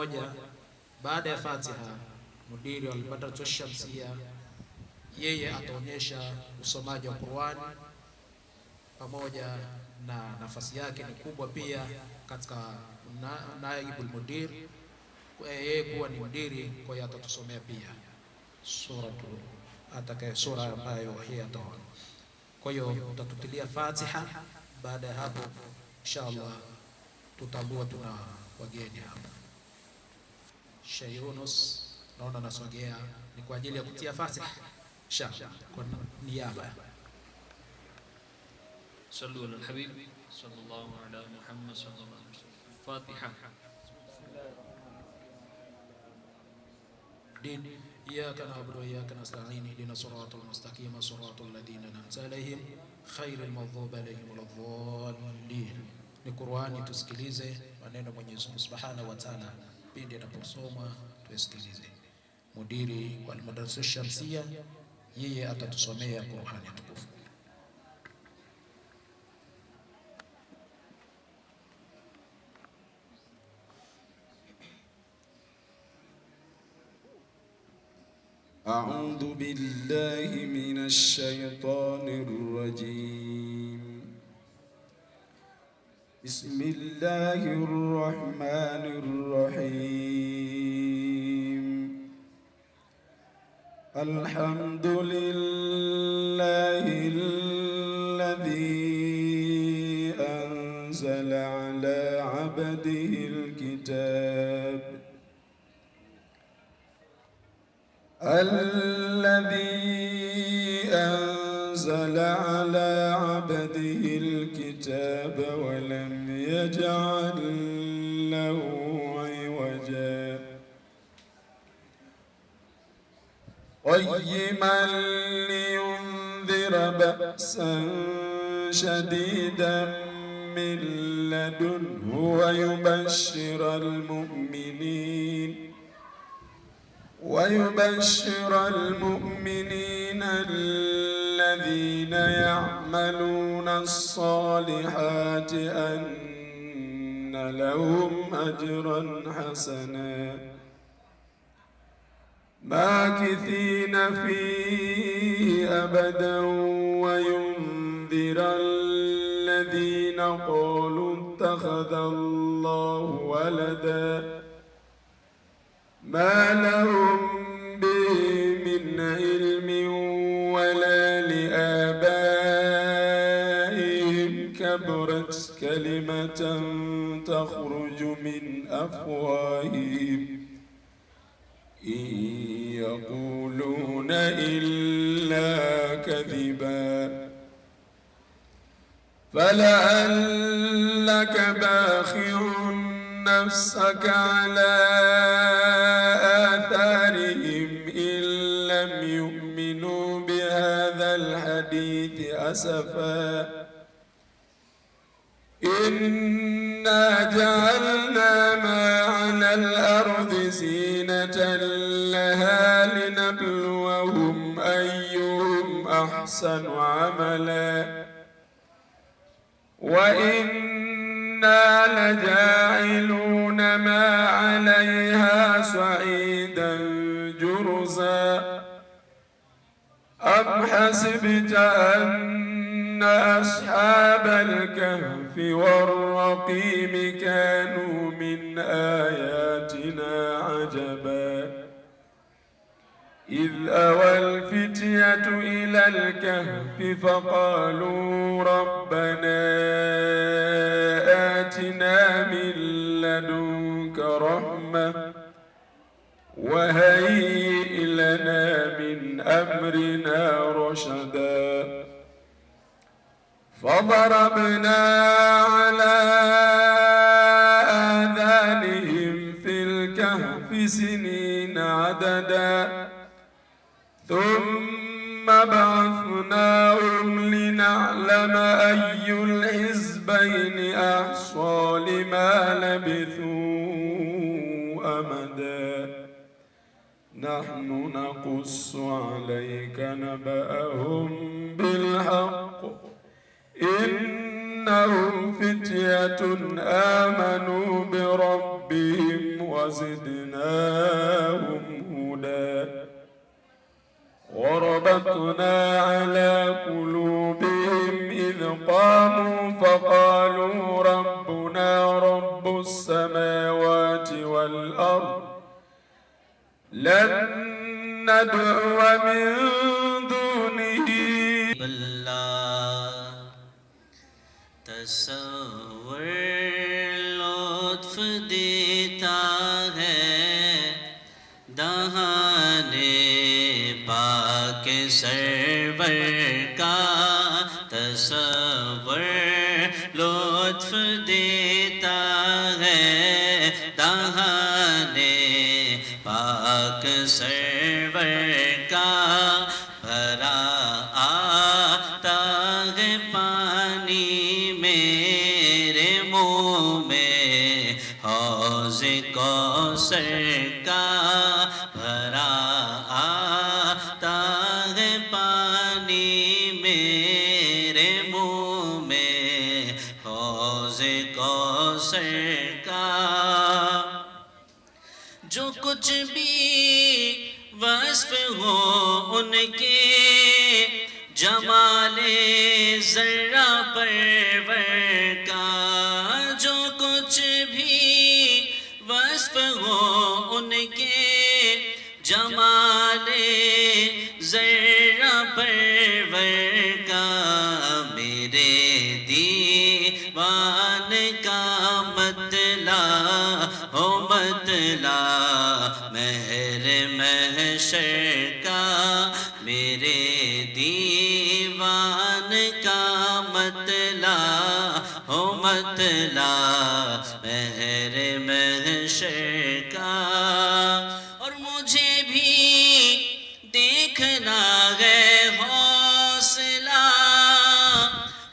moja baada ya Fatiha mudiri wa Al-Madrasa Shamsia yeye ataonyesha usomaji wa Qur'an, pamoja na nafasi yake ni kubwa pia katika naibul mudir, yeye kuwa ni mudiri, kwa hiyo atatusomea pia sura ambayo hii ataona. Kwa hiyo tutatutilia Fatiha. Baada ya hapo inshallah tutambua tuna wageni hapa. Sheikh Yunus naona nasogea, ni kwa ajili ya kutia Fatiha inshallah kwa niaba. صلوا على الحبيب صلى الله على محمد صلى الله عليه وسلم. فاتحة. دين إياك نعبد وإياك نستعين اهدنا الصراط المستقيم صراط الذين أنعمت عليهم خير المغضوب عليهم ولا الضالين. Ni Qur'ani tusikilize maneno Mwenyezi Mungu Subhanahu wa Ta'ala pindi anaposoma tusikilize. Mudiri wa Al-Madrasa Shamsia yeye atatusomea Qur'ani tukufu. أعوذ بالله من الشيطان الرجيم. بسم الله الرحمن الرحيم. الحمد لله الذي أنزل على عبده الكتاب ولم يجعل له عوجا قيما لينذر بأسا شديدا من لدنه ويبشر المؤمنين الذين يعملون الصالحات أن لهم أجرا حسنا ماكثين فيه أبدا وينذر الذين قالوا اتخذ الله ولدا ما لهم به من علم ولا لآبائهم كبرت كلمة تخرج من أفواههم إن يقولون إلا كذبا فلعلك باخع نفسك على آثارهم إن لم يؤمنوا بهذا الحديث أسفا إنا جعلنا ما على الأرض زينة لها لنبلوهم أيهم أحسن عملا وإنا لجاعلون ما عليها صعيدا جرزا أم حسبت أن أصحاب الكهف والرقيم كانوا من آياتنا عجبا إذ أوى الفتية إلى الكهف فقالوا ربنا آتنا من لدنك رحمة وهيئ لنا من أمرنا رشدا فضربنا على آذانهم في الكهف سنين عددا ثم بعثناهم لنعلم أي الحزبين أحصى لما لبثوا أمدا نحن نقص عليك نبأهم بالحق إنهم فتية آمنوا بربهم وزدناهم هدى وربطنا على قلوبهم إذ قاموا فقالوا ربنا رب السماوات والأرض لن ندعو من دونه اللہ تصور لطف دیتا ہے دہانے پاک سرور کا تصور لطف دیتا ہے دہانے پاک سرور کا بھرا آتا ہے پانی میرے منہ میں حوض کوثر کا بھرا آتا ہے پانی میرے منہ میں حوض کوثر کا جو کچھ بھی وصف ہو ان کے جمال ذرہ پرور کا جو کچھ بھی وصف ہو ان کے جمال ذرہ پرور کا میرے دیوان کا مطلع ہو مطلع مہر محشر کا میرے دیوان کا مطلع ہو مطلع مہر محشر کا اور مجھے بھی دیکھنا ہے حوصلہ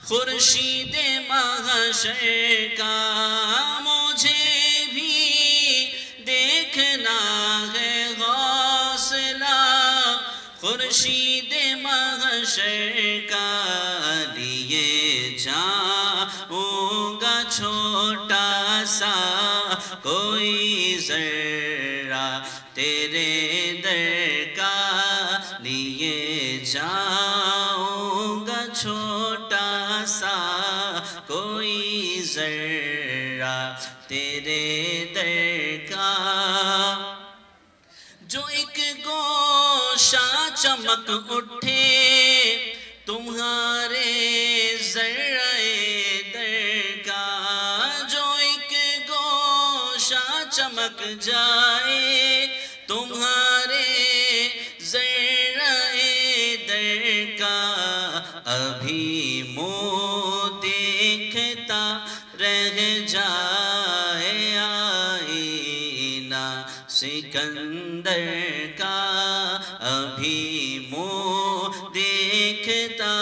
خورشید محشر کا مجھے بھی دیکھنا ہے حوصلہ خورشید محشر کا لیے جاؤں گا چھوٹا سا کوئی ذرہ تیرے در کا لیے جاؤں گا چھوٹا سا کوئی ذرہ تیرے در کا جو ایک گوشہ چمک اٹھے تمہارے ذرہ در کا جو ایک گوشہ چمک جائے تمہارے ذرہ در کا ابھی منہ دیکھتا رہ جائے آئینہ سکندر کا ابھی منہ دیکھتا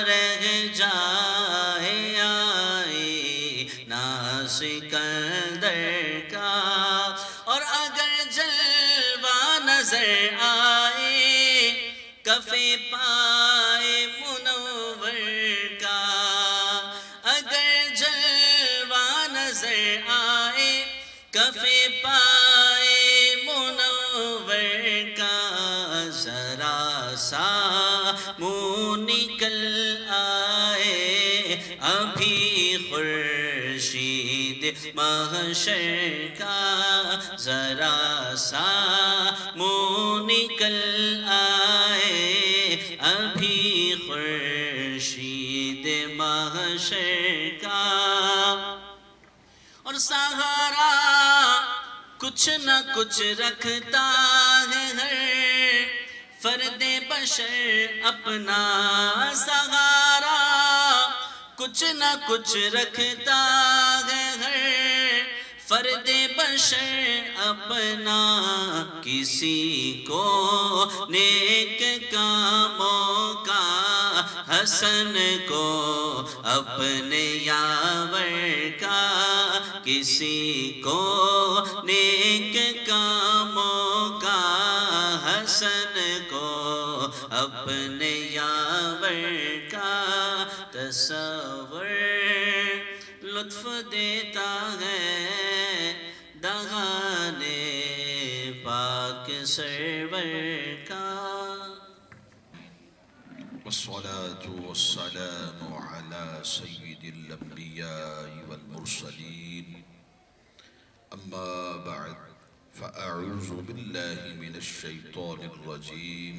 رہ جائے آئینہ سکندر کا اور اگر جلوہ نظر آئے کف پائے منور کا اگر جلوہ نظر آئے کف پائے منور کا ذرا سا منہ نکل آئے ابھی خورشید محشر کا ذرا سا منہ نکل آئے ابھی خورشید محشر کا اور سہارا کچھ نہ کچھ رکھتا ہے ہر فرد بشر اپنا سہارا کچھ نہ کچھ رکھتا ہے ہر فرد بشر اپنا کسی کو نیک کاموں کا حسن کو اپنے یاور کا کسی کو نیک کاموں کا حسن کو اپنے یاور کا تصور لطف دیتا ہے دغانے پاک سرور کا والصلاة والسلام على سيد الأنبياء والمرسلين أما بعد فأعوذ بالله من الشيطان الرجيم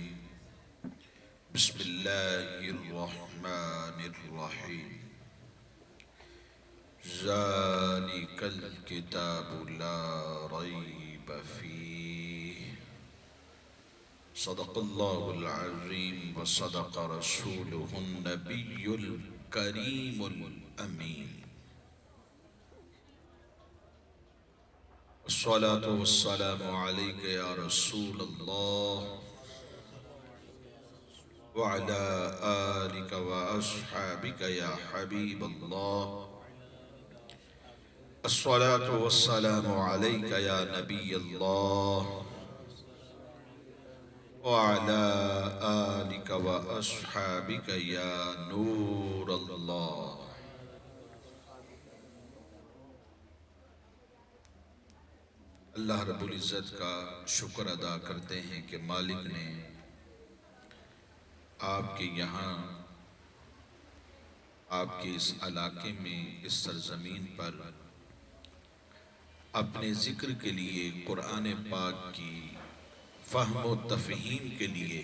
بسم الله الرحمن الرحيم ذلك الكتاب لا ريب فيه صدق الله العظيم وصدق رسوله النبي الكريم الأمين الصلاة والسلام عليك يا رسول الله وعلى آلك وأصحابك يا حبيب الله الصلاة والسلام عليك يا نبي الله وعلى آلك وأصحابك يا نور الله اللہ رب العزت کا شکر ادا کرتے ہیں کہ مالک نے آپ کے یہاں آپ کے اس علاقے میں اس سرزمین پر اپنے ذکر کے لیے قرآن پاک کی فہم و تفہیم کے لیے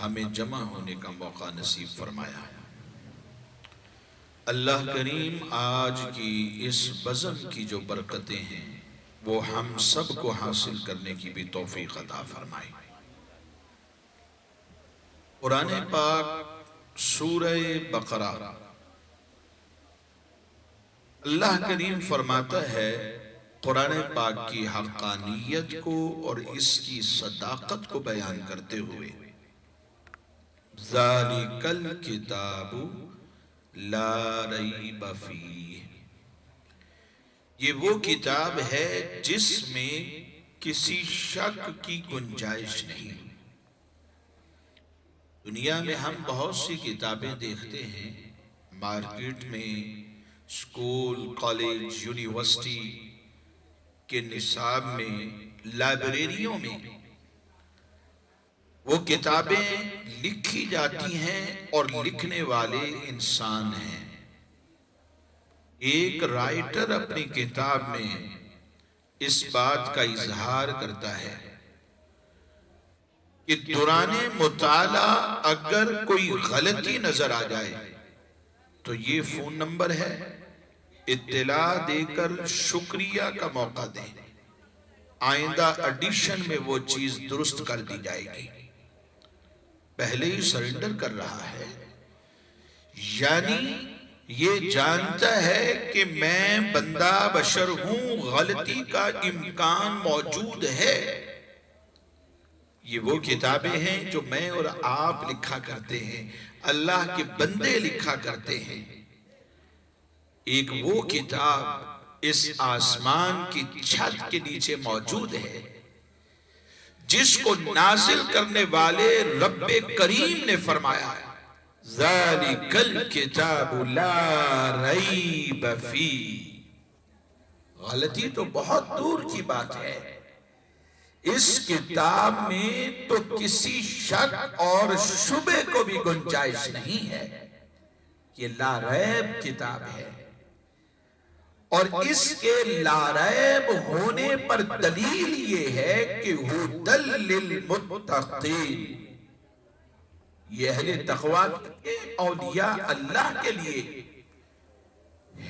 ہمیں جمع ہونے کا موقع نصیب فرمایا۔ اللہ کریم آج کی اس بزم کی جو برکتیں ہیں وہ ہم سب کو حاصل کرنے کی بھی توفیق عطا فرمائے۔ قرآن پاک سورہ بقرہ اللہ کریم فرماتا ہے قرآن پاک کی حقانیت کو اور اس کی صداقت کو بیان کرتے ہوئے ذَلِكَ الْكِتَابُ لَا رَيْبَ فِيهِ، یہ وہ کتاب ہے جس میں کسی شک کی گنجائش نہیں۔ دنیا میں ہم بہت سی کتابیں دیکھتے ہیں، مارکیٹ میں، اسکول، کالج، یونیورسٹی کے نصاب میں، لائبریریوں میں وہ کتابیں لکھی جاتی ہیں اور لکھنے والے انسان ہیں۔ ایک رائٹر اپنی کتاب میں اس بات کا اظہار کرتا ہے کہ دوران مطالعہ اگر کوئی غلطی نظر آ جائے تو یہ فون نمبر ہے، اطلاع دے کر شکریہ کا موقع دیں، آئندہ ایڈیشن میں وہ چیز درست کر دی جائے گی۔ پہلے ہی سرنڈر کر رہا ہے، یعنی یہ جانتا ہے کہ میں بندہ بشر ہوں، غلطی کا امکان موجود ہے۔ یہ وہ کتابیں ہیں جو میں اور آپ لکھا کرتے ہیں، اللہ کے بندے لکھا کرتے ہیں۔ ایک وہ کتاب اس آسمان کی چھت کے نیچے موجود ہے جس کو نازل کرنے والے رب کریم نے فرمایا ذَلِكَ الْكِتَابُ لَا رَيْبَ فِيهِ، غلطی تو بہت دور کی بات ہے، اس کتاب میں تو کسی شک اور شبہ کو بھی گنجائش نہیں ہے۔ یہ لا ریب کتاب ہے، اور اس کے لا ریب ہونے پر دلیل یہ ہے کہ ہدی للمتقین، یہ اہل تقوی کے اولیاء اللہ کے لیے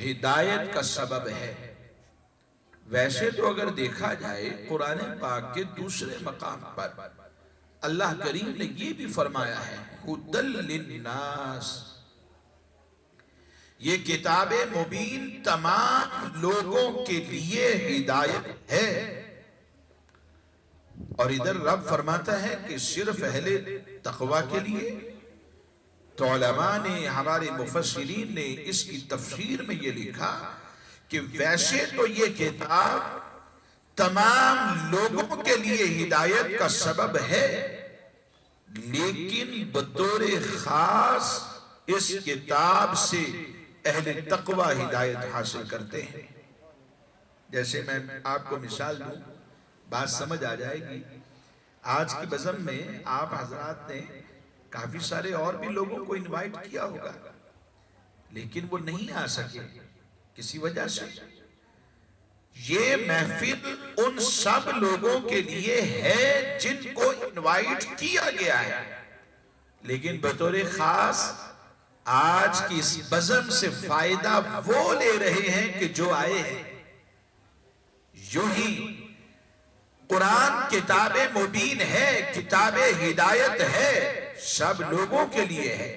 ہدایت کا سبب ہے۔ ویسے تو اگر دیکھا جائے قرآن پاک کے دوسرے مقام پر اللہ کریم نے یہ بھی فرمایا ہے ہدی للناس، یہ کتاب مبین تمام لوگوں کے لیے ہدایت ہے۔ اور ادھر رب فرماتا ہے کہ صرف اہل تقوی کے لیے، تو علماء نے، ہمارے مفسرین نے اس کی تفسیر میں یہ لکھا کہ ویسے تو یہ کتاب تمام لوگوں کے لیے ہدایت کا سبب ہے، لیکن بطور خاص اس کتاب سے اہل تقوی ہدایت حاصل کرتے ہیں۔ جیسے میں آپ کو مثال دوں، بات سمجھ آ جائے گی۔ آج کی بزم میں آپ حضرات نے کافی سارے اور بھی لوگوں کو انوائٹ کیا ہوگا، لیکن وہ نہیں آ سکے کسی وجہ سے۔ یہ محفل ان سب لوگوں کے لیے ہے جن کو انوائٹ کیا گیا ہے، لیکن بطور خاص آج کی اس بزم سے فائدہ وہ لے رہے ہیں کہ جو آئے ہیں۔ یوں ہی قرآن کتاب مبین ہے، کتاب ہدایت ہے، سب لوگوں کے لیے ہے،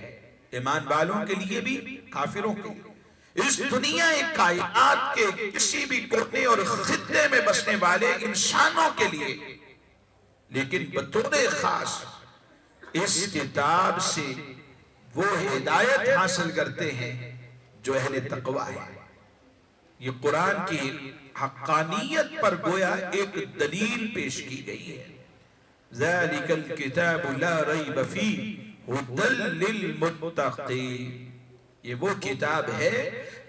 ایمان والوں کے لیے بھی، کافروں کے لیے۔ اس دنیا کائنات کے کسی بھی کونے اور خطے میں بسنے والے انسانوں کے لیے، لیکن بطور خاص اس کتاب سے وہ ہدایت حاصل کرتے ہیں جو اہل تقوی ہے۔ یہ قرآن کی حقانیت پر گویا ایک دلیل پیش کی گئی ہے۔ ذَلِكَ الْكِتَابُ لَا رَيْبَ فِيهِ هُدًى لِّلْمُتَّقِينَ، یہ وہ کتاب ہے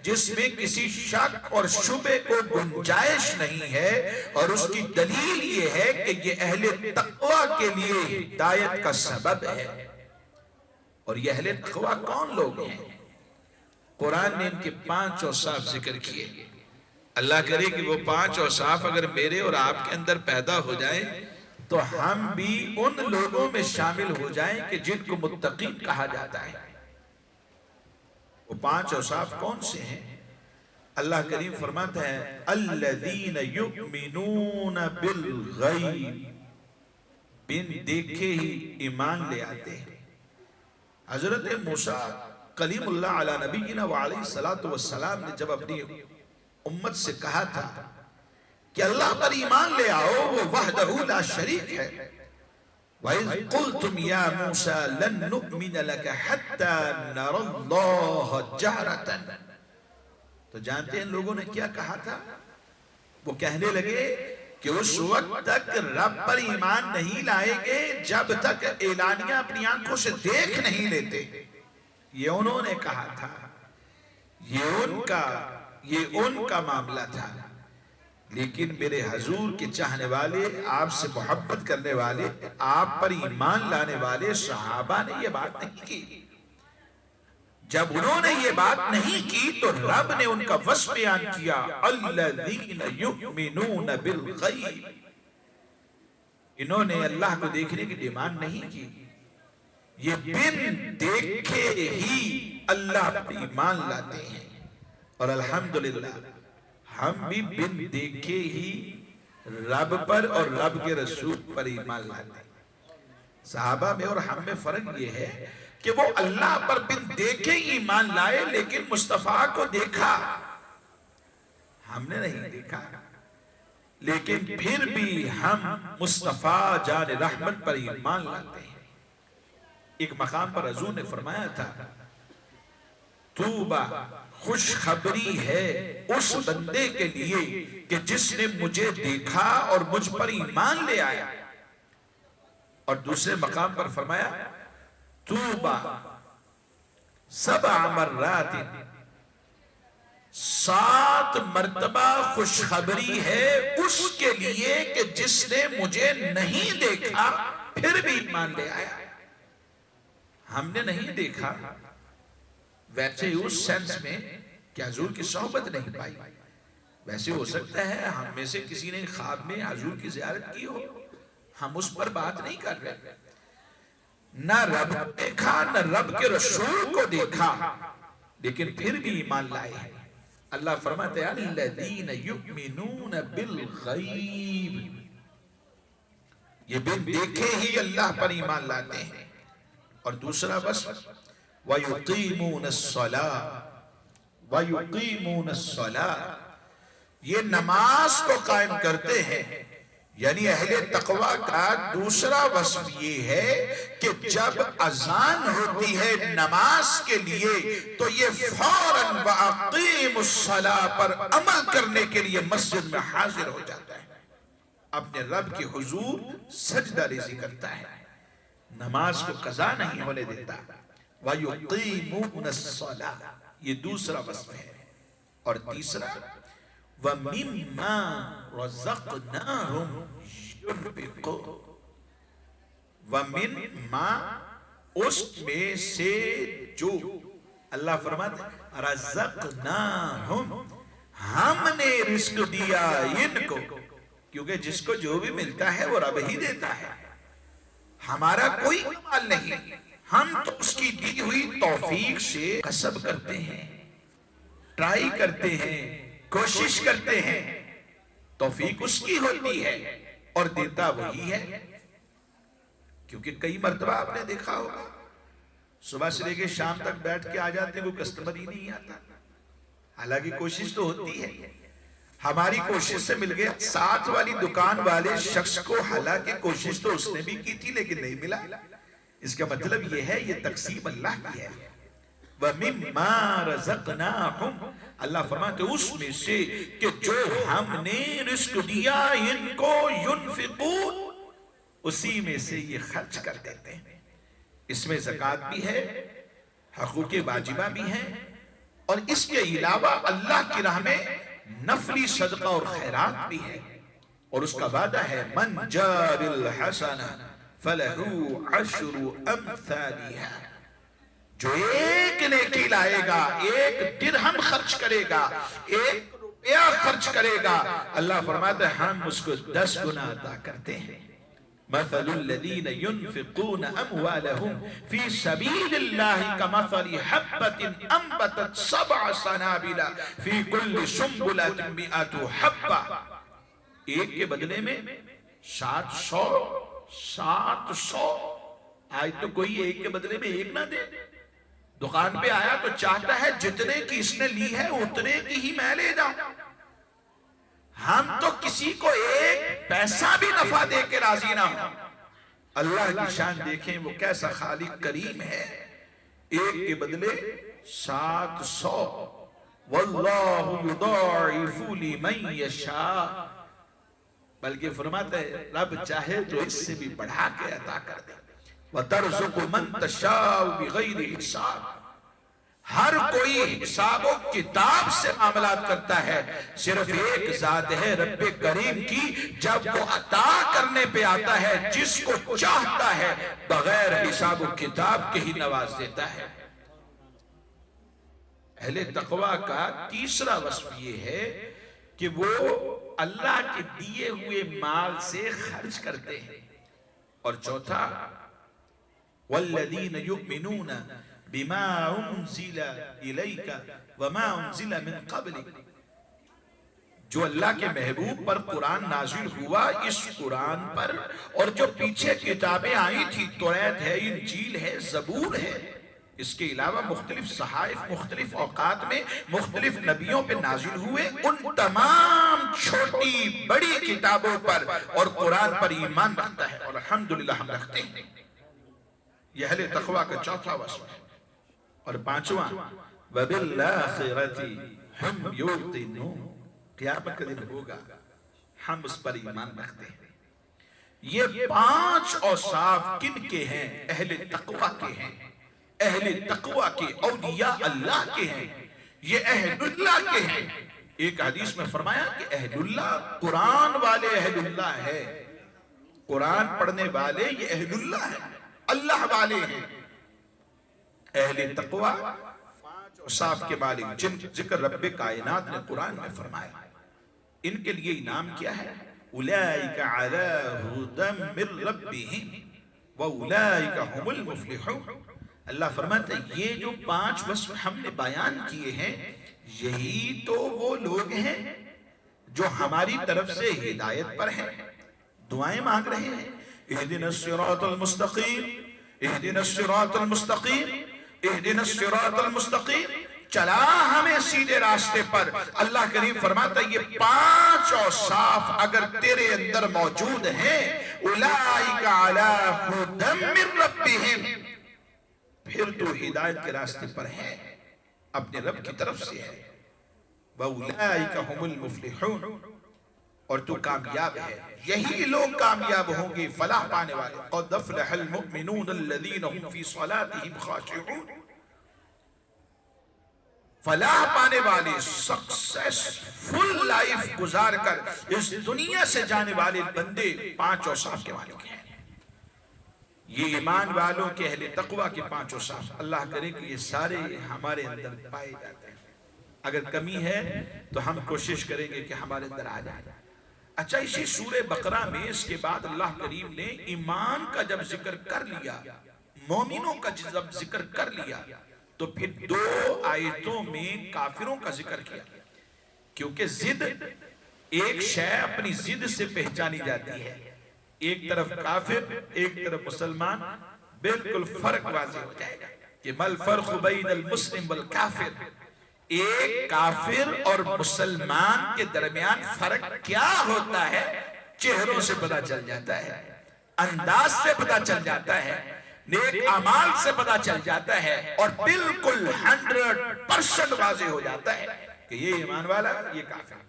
جس میں کسی شک اور شبہ کو گنجائش نہیں ہے، اور اس کی دلیل یہ ہے کہ یہ اہل تقوی کے لیے ہدایت کا سبب ہے۔ اور یہ اہل تقوی کون لوگ ہیں؟ قرآن نے ان کے 5 اوصاف ذکر کیے۔ اللہ کرے کہ وہ 5 اوصاف اگر میرے اور آپ کے اندر پیدا ہو جائیں تو ہم بھی ان لوگوں میں شامل ہو جائیں کہ جن کو متقین کہا جاتا ہے۔ وہ 5 اوصاف کون سے ہیں؟ اللہ کریم فرماتا ہے الذین یؤمنون بالغیب، بن دیکھے ہی ایمان لے آتے ہیں۔ حضرت موسیٰ کلیم اللہ علی نبینا وعلیہ السلام نے جب اپنی امت سے کہا تھا کہ اللہ پر ایمان لے آؤ، وہ وحدہ لا شریک ہے۔ وَإِذْ قُلْتُمْ يَا مُوسَى لَن نُؤْمِنَ لَكَ حَتَّى نَرَى اللَّهَ جَهْرَةً، تو جانتے ہیں لوگوں نے کیا کہا تھا؟ وہ کہنے لگے کہ اس وقت تک رب پر ایمان نہیں لائیں گے جب تک اعلانیہ اپنی آنکھوں سے دیکھ نہیں لیتے۔ یہ انہوں نے کہا تھا، یہ ان کا معاملہ تھا، لیکن میرے حضور کے چاہنے والے، آپ سے محبت کرنے والے، آپ پر ایمان لانے والے صحابہ نے یہ بات نہیں کی۔ جب انہوں نے یہ بات نہیں کی تو رب نے ان کا وصف بیان کیا، الذین یؤمنون بالغیب، انہوں نے اللہ کو دیکھنے کی ڈیمانڈ نہیں کی، یہ بن دیکھے ہی اللہ پر ایمان لاتے ہیں۔ اور الحمدللہ ہم بھی بن دیکھے ہی رب پر اور رب کے رسول پر ایمان لاتے ہیں۔ صحابہ میں اور ہم میں فرق یہ ہے کہ وہ اللہ پر بن دیکھے ہی ایمان لائے، لیکن مصطفیٰ کو دیکھا، ہم نے نہیں دیکھا، لیکن پھر بھی ہم مصطفیٰ جان رحمت پر ایمان لاتے ہیں۔ ایک مقام پر حضور نے فرمایا تھا توبہ، خوشخبری ہے اس بندے کے لیے کہ جس نے مجھے دیکھا اور مجھ پر ایمان لے آیا۔ اور دوسرے مقام پر فرمایا توبہ 7 مرات، 7 مرتبہ خوشخبری ہے اس کے لیے کہ جس نے مجھے نہیں دیکھا پھر بھی ایمان لے آیا۔ ہم نے نہیں دیکھا ویسے اس سینس میں کہ حضور کی صحبت نہیں پائی، ویسے ہو سکتا ہے ہم میں سے کسی نے خواب میں حضور کی زیارت کی ہو، ہم اس پر بات نہیں کر رہے۔ نہ رب دیکھا نہ رب کے رسول کو دیکھا، لیکن پھر بھی ایمان لائے ہیں۔ اللہ فرماتے ہیں الذین یؤمنون بالغیب، یہ بن دیکھے ہی اللہ پر ایمان لاتے ہیں۔ اور دوسرا بس وَيُقِيمُونَ الصَّلَاةِ، وَيُقِيمُونَ الصَّلَاةِ، یہ نماز کو قائم کرتے ہیں۔ یعنی اہل تقوی کا دوسرا وصف یہ ہے کہ جب اذان ہوتی ہے نماز کے لیے تو یہ فوراً وَأَقِيمُ الصَّلَاةِ پر عمل کرنے کے لیے مسجد میں حاضر ہو جاتا ہے، اپنے رب کی حضور سجدہ ریزی کرتا ہے، نماز کو قضا نہیں ہونے دیتا۔ وَيُقِيمُونَ الصَّلَاةِ، یہ دوسرا وصف ہے۔ اور تیسرا وَمِمَّا رَزَقْنَاهُمْ يُنْفِقُونَ، وَمِمَّا اس میں سے جو، اللہ فرماتے ہیں رَزَقْنَاهُمْ ہم نے رزق دیا ان کو، کیونکہ جس کو جو بھی ملتا ہے وہ رب ہی دیتا ہے، ہمارا کوئی کمال نہیں، ہم تو اس کی دی ہوئی توفیق سے کسب کرتے ہیں، ٹرائی کرتے ہیں، کوشش کرتے ہیں، توفیق اس کی ہوتی ہے اور دیتا وہی ہے۔ کیونکہ کئی مرتبہ آپ نے دیکھا ہوگا صبح سے لے کے شام تک بیٹھ کے آ جاتے ہیں، وہ کسٹمر ہی نہیں آتا، حالانکہ کوشش تو ہوتی ہے، ہماری کوشش سے مل گیا۔ ساتھ والی دکان والے شخص کو حالانکہ کوشش تو اس نے بھی کی تھی لیکن نہیں ملا، اس کا مطلب یہ ہے یہ تقسیم اللہ کی ہے۔ وَمِمَّا رَزَقْنَاهُمْ، اللہ فرماتے اس میں سے کہ جو ہم نے رزق دیا ان کو، ينفقون اسی میں سے یہ خرچ کر دیتے ہیں۔ اس میں زکوٰۃ بھی ہے، حقوق واجبہ بھی ہیں، اور اس کے علاوہ اللہ کی راہ میں نفلی صدقہ اور خیرات بھی ہے، اور اس کا وعدہ ہے من جاء بالحسنہ فلہ عشر امثالها، جو ایک نیکی لائے گا، ایک درہم خرچ کرے گا، ایک روپیہ خرچ کرے گا، اللہ فرماتا ہے ہم اس کو 10 گنا عطا کرتے ہیں۔ مثل الذین ينفقون اموالهم فی سبیل اللہ کمثل حبۃ انبتت 7 سنابل فی کل سنبلۃ 100 حبۃ، ایک کے بدلے میں 700 آج تو کوئی ایک کے بدلے میں ایک نہ دے، دکان پہ آیا تو چاہتا ہے جتنے کی اس نے لی ہے اتنے کی ہی میں لے جاؤں، ہم تو کسی کو ایک پیسہ بھی نفع دے کے راضی نہ ہوں۔ اللہ کی شان دیکھیں وہ کیسا خالق کریم ہے، ایک کے بدلے 700، واللہ یضاعف لمن یشاء، بلکہ فرماتا ہے رب چاہے تو اس سے بھی بڑھا کے عطا کر دے، وَتَرْزُقُ مَن تَشَاءُ بِغَيْرِ حساب، ہر کوئی حساب و کتاب سے معاملات کرتا ہے، صرف ایک ذات ہے رب کریم کی، جب وہ عطا کرنے پہ آتا ہے جس کو چاہتا ہے بغیر حساب و کتاب کے ہی نواز دیتا ہے۔ اہل تقویٰ کا تیسرا وصف یہ ہے کہ وہ اللہ کے دیے ہوئے مال سے خرچ کرتے ہیں، اور چوتھا وَالَّذِينَ يُؤْمِنُونَ بِمَا أُنزِلَ إِلَيْكَ وَمَا أُنزِلَ مِن قَبْلِكَ، جو اللہ کے محبوب پر قرآن نازل ہوا، اس قرآن پر اور جو پیچھے کتابیں آئی تھی، توریت ہے، انجیل ہے، زبور ہے، اس کے علاوہ مختلف صحائف مختلف اوقات میں مختلف نبیوں پہ نازل ہوئے، ان تمام چھوٹی بڑی کتابوں پر اور قرآن پر ایمان رکھتا ہے، اور الحمدللہ ہم رکھتے ہیں۔ یہ اہل تقویٰ کا چوتھا وصف ہے۔ اور پانچواں وَبِالْآخِرَةِ هُمْ يُوقِنُونَ، قیامت کا دن ہوگا ہم اس پر ایمان رکھتے ہیں۔ یہ 5 اوصاف کن کے ہیں؟ اہل تقویٰ کے ہیں، اہل تقویٰ کے، اولیاء اللہ کے ہیں، یہ اہل اللہ کے ہیں۔ ایک حدیث میں فرمایا کہ اہل اللہ قرآن والے اہل اللہ ہے، قرآن پڑھنے والے یہ اہل اللہ ہیں، اللہ والے ہیں۔ اہل تقویٰ 5 اوصاف کے مالک جن ذکر رب کائنات نے قرآن میں فرمایا، ان کے لیے انعام کیا ہے؟ اولئک علی ھدی من ربہم واولئک ھم المفلحون۔ اللہ فرماتا ہے یہ جو 5 وصف ہم نے بیان کیے ہیں، یہی تو وہ لوگ ہیں جو ہماری طرف سے ہدایت پر ہیں، دعائیں مانگ رہے ہیں، اہدنا الصراط المستقیم، اہدنا الصراط المستقیم، اہدنا الصراط المستقیم، چلا ہمیں سیدھے راستے پر۔ اللہ کریم فرماتا ہے یہ 5 اوصاف اگر تیرے اندر موجود ہیں، اولئک علی ھدی من ربہم، پھر تو ہدایت کے راستے پر ہے، اپنے رب کی طرف سے ہے، وَأُولَئِكَ هُمُ الْمُفْلِحُونَ، اور تو کامیاب ہے، یہی لوگ کامیاب ہوں گے، فلاح پانے والے۔ قَدْ أَفْلَحَ الْمُؤْمِنُونَ الَّذِينَ هُمْ فِي صَلَاتِهِمْ خَاشِعُونَ، فلاح پانے والے سکسیسفل لائف گزار کر اس دنیا سے جانے والے بندے 5 اوصاف کے مالک ہیں. یہ ایمان والوں کے اہل تقوی کے 5 اوصاف. اللہ کرے کہ یہ سارے ہمارے اندر پائے جاتے ہیں. اگر کمی ہے تو ہم کوشش کریں گے کہ ہمارے اندر آ جائے. اچھا، اسی سورہ بقرہ میں اس کے بعد اللہ کریم نے ایمان کا جب ذکر کر لیا، مومنوں کا جب ذکر کر لیا، تو پھر 2 آیتوں میں کافروں کا ذکر کیا. کیونکہ ضد، ایک شے اپنی ضد سے پہچانی جاتی ہے. ایک طرف کافر، ایک طرف مسلمان، بالکل فرق واضح ہو جائے گا کہ مل فرق بین المسلم والکافر. ایک کافر اور مسلمان کے درمیان فرق کیا ہوتا ہے چہروں سے پتہ چل جاتا ہے، انداز سے پتہ چل جاتا ہے، نیک اعمال سے پتہ چل جاتا ہے، اور بالکل 100% واضح ہو جاتا ہے کہ یہ ایمان والا، یہ کافر.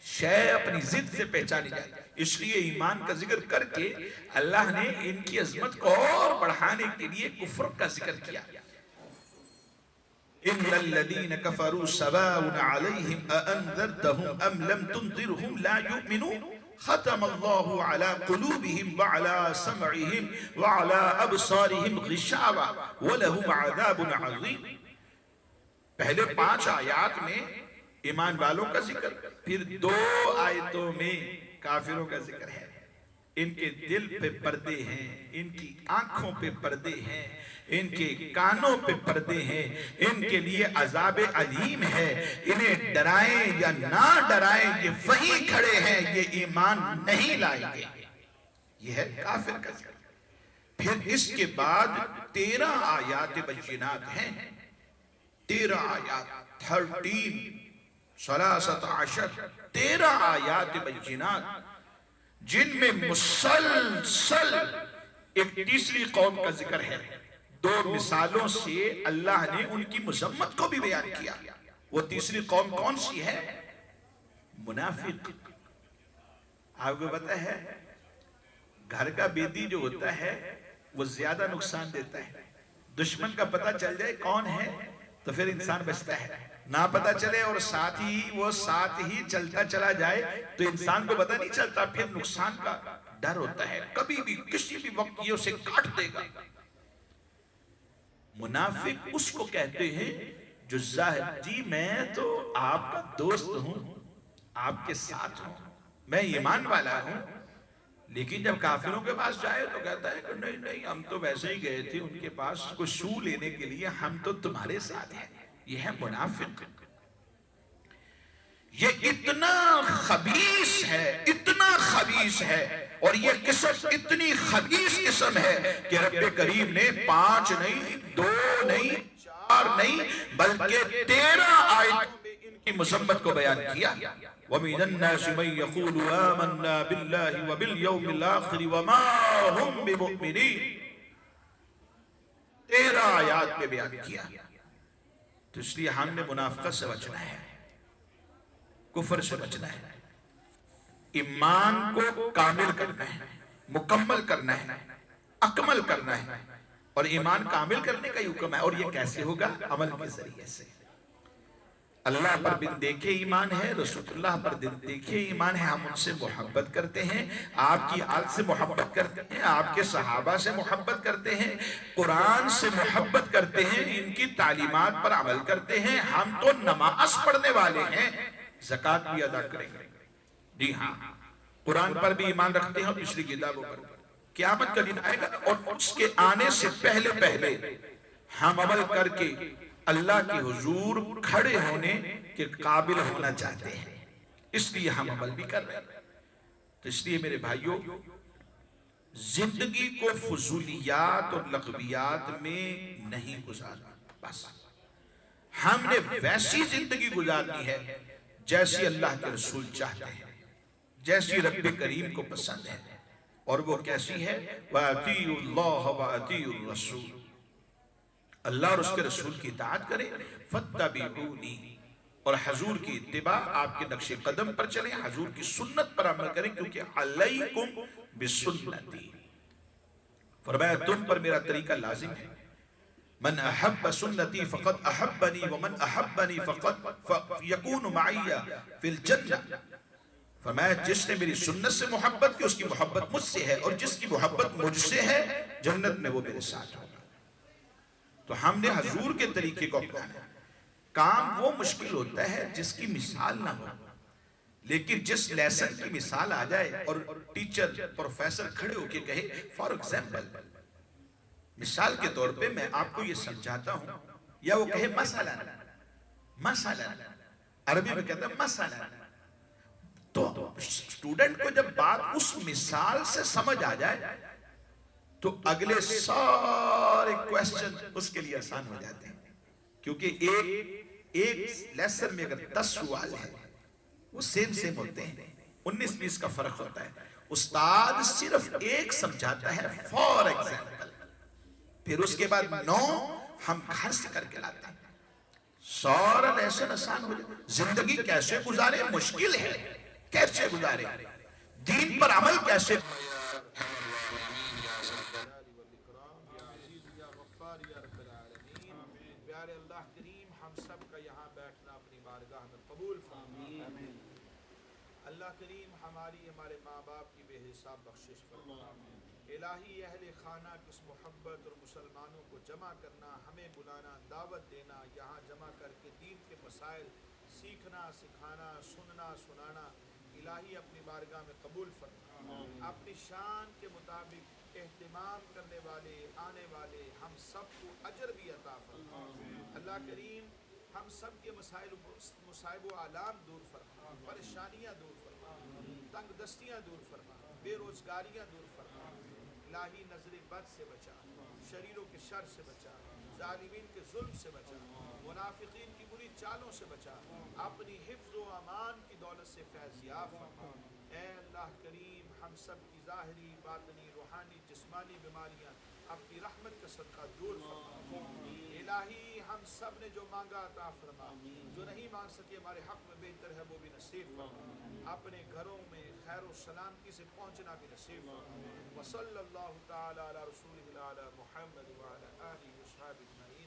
شے اپنی ضد سے پہچانی جاتی ہے. اس لیے ایمان کا ذکر کر کے اللہ نے ان کی عظمت کو اور بڑھانے کے لیے کفر کا ذکر کیا. ان الذين كفروا سواء عليهم أأنذرتهم ام لم تنذرهم لا يؤمنون ختم الله على قلوبهم وعلى سمعهم وعلى ابصارهم غشاوة ولهم عذاب عظيم. پہلے 5 آیات میں ایمان والوں کا ذکر، پھر 2 آیتوں میں کافروں کا ذکر ہے. ان کے دل پہ پردے ہیں، ان کی آنکھوں پہ پردے ہیں، ان کے کانوں پہ پردے ہیں، ان کے لیے عذاب علیم ہے. انہیں ڈرائیں یا نہ ڈرائیں، یہ وہیں کھڑے ہیں، یہ ایمان نہیں لائیں گے. یہ ہے کافر کا ذکر. پھر اس کے بعد 13 آیات بینات ہیں. 13 آیات، 13 آیات بینات، جن میں مسلسل ایک تیسری قوم کا ذکر ہے. 2 مثالوں سے اللہ نے ان کی مذمت کو بھی بیان کیا. وہ تیسری قوم کون سی ہے؟ منافق. آپ کو پتہ ہے گھر کا بیدی جو ہوتا ہے وہ زیادہ نقصان دیتا ہے. دشمن کا پتہ چل جائے کون ہے تو پھر انسان بچتا ہے. نہ پتہ چلے اور ساتھ ہی چلتا چلا جائے تو انسان کو پتہ نہیں چلتا، پھر نقصان کا ڈر ہوتا ہے. کبھی بھی کسی بھی وقت یہ اسے کاٹ دے گا. منافق اس کو کہتے ہیں جو ظاہر، جی میں تو آپ کا دوست ہوں، آپ کے ساتھ ہوں، میں ایمان والا ہوں، لیکن جب کافروں کے پاس جائے تو کہتا ہے کہ نہیں ہم تو ویسے ہی گئے تھے ان کے پاس کچھ سو لینے کے لیے، ہم تو تمہارے ساتھ ہیں. یہ ہے منافق. یہ اتنا خبیث ہے، اتنا خبیث ہے، اور یہ قسم اتنی خبیث قسم ہے کہ رب کریم نے 5 نہیں، 2 نہیں، 4 نہیں، بلکہ 13 آیتوں میں ان کی مذمت کو بیان کیا. وَمِنَ النَّاسِ مَن يَقُولُ آمَنَّا بِاللَّهِ وَبِالْيَوْمِ الْآخِرِ وَمَا هُمْ بِمُؤْمِنِينَ. 13 آیات میں بیان کیا. تو اس لیے ہم نے منافقت سے بچنا ہے، کفر سے بچنا ہے، ایمان کو کامل کرنا ہے، مکمل کرنا ہے، اکمل کرنا ہے. اور ایمان کامل کرنے کا حکم ہے. اور یہ کیسے ہوگا؟ عمل کے ذریعے سے. اللہ پر بن دیکھے ایمان ہے، رسول اللہ پر بن دیکھے ایمان ہے. ہم ان سے محبت کرتے ہیں، آپ کی آل سے محبت کرتے ہیں، آپ کے صحابہ سے محبت کرتے ہیں، قرآن سے محبت کرتے ہیں، ان کی تعلیمات پر عمل کرتے ہیں. ہم تو نماز پڑھنے والے ہیں، زکوٰۃ بھی ادا کریں گے. جی ہاں، قرآن پر بھی ایمان رکھتے ہیں اور پچھلی کتابوں پر. قیامت کا دن آئے گا اور اس کے آنے سے پہلے ہم عمل کر کے اللہ کے حضور کھڑے ہونے کے قابل ہونا چاہتے ہیں. اس لیے ہم عمل بھی کر رہے ہیں. تو اس لیے میرے بھائیوں، زندگی کو فضولیات اور لغویات میں نہیں گزارنا. بس ہم نے ویسی زندگی گزارنی ہے جیسی اللہ کے رسول چاہتے ہیں، جیسی رب کریم کو پسند ہے. اور وہ کیسی ہے؟ وَأَطِيعُوا اللَّهَ وَأَطِيعُوا الرَّسُولَ. اللہ اور اس کے رسول کی اطاعت کریں. فَاتَّبِعُونِي. اور حضور کی اتباع، آپ کے نقش قدم پر چلیں، حضور کی سنت پر عمل کریں. کیونکہ علیکم بسنتی، فرمایا تم پر میرا طریقہ لازم ہے. من احب سنتی فقد احبنی ومن احبنی فقد یکون معی فی الجنہ. فرمایا جس نے میری سنت سے محبت کی اس کی محبت مجھ سے ہے، اور جس کی محبت مجھ سے ہے جنت میں وہ میرے ساتھ ہوگا. تو ہم نے حضور کے طریقے کو اپنانا. کام وہ مشکل ہوتا ہے جس کی مثال نہ ہو، لیکن جس لیسن کی مثال آ جائے اور ٹیچر پروفیسر کھڑے ہو کے کہے، فار ایگزامپل مثال کے طور پہ میں آپ کو یہ سمجھاتا ہوں، یا وہ کہے مثلا عربی میں کہتا ہے مثلا، تو اسٹوڈنٹ کو جب بات اس مثال سے سمجھ آ جائے تو اگلے سارے کویسچن اس کے لیے آسان ہو جاتے ہیں. کیونکہ ایک لیسن میں اگر 10 سوال ہے وہ سیم ہوتے ہیں، 19-20 کا فرق ہوتا ہے. استاد صرف ایک سمجھاتا ہے فار ایگزامپل، پھر اس کے بعد 9 ہم گھر سے کر کے لاتے ہیں. سارا لیسن آسان ہو جائے. زندگی کیسے گزارے مشکل ہے، کیسے گزارے، دین پر عمل کیسے. پیارے اللہ کریم ہم سب کا یہاں بیٹھنا اپنی بارگاہ میں قبول فرما. اللہ کریم ہمارے ماں باپ کی بے حساب بخشش فرما. الہی اہل خانہ کی اس محبت اور مسلمانوں کو جمع کرنا، ہمیں بلانا، دعوت دینا، یہاں جمع کر کے دین کے مسائل سیکھنا، سکھانا، سننا، سنانا، الہی اپنی بارگاہ میں قبول فرما. اپنی شان کے مطابق اہتمام کرنے والے، آنے والے ہم سب کو اجر بھی عطا فرما. اللہ کریم ہم سب کے مصائب و آلام دور فرما، پریشانیاں دور فرما، تنگ دستیاں دور فرما، بے روزگاریاں دور فرما. الہی نظر بد سے بچا، شریروں کے شر سے بچا، ظالمین کے ظلم سے بچا، منافقین کی بری چالوں سے بچا. اپنی حفظ و امان کی دولت سے فیض یاب فرما. اے اللہ کریم ہم سب کی ظاہری، باطنی، روحانی، جسمانی بیماریاں اپنی رحمت کا صدقہ دور فرما. الہی ہم سب نے جو مانگا عطا فرما، جو نہیں مانگ سکے ہمارے حق میں بہتر ہے وہ بھی نصیب فرما. اپنے گھروں میں خیر و سلامتی سے پہنچنا بھی نصیب فرما. وصلی اللہ تعالی علی رسولہ الاعلی محمد وعلی آلہ وصحبہ اجمعین.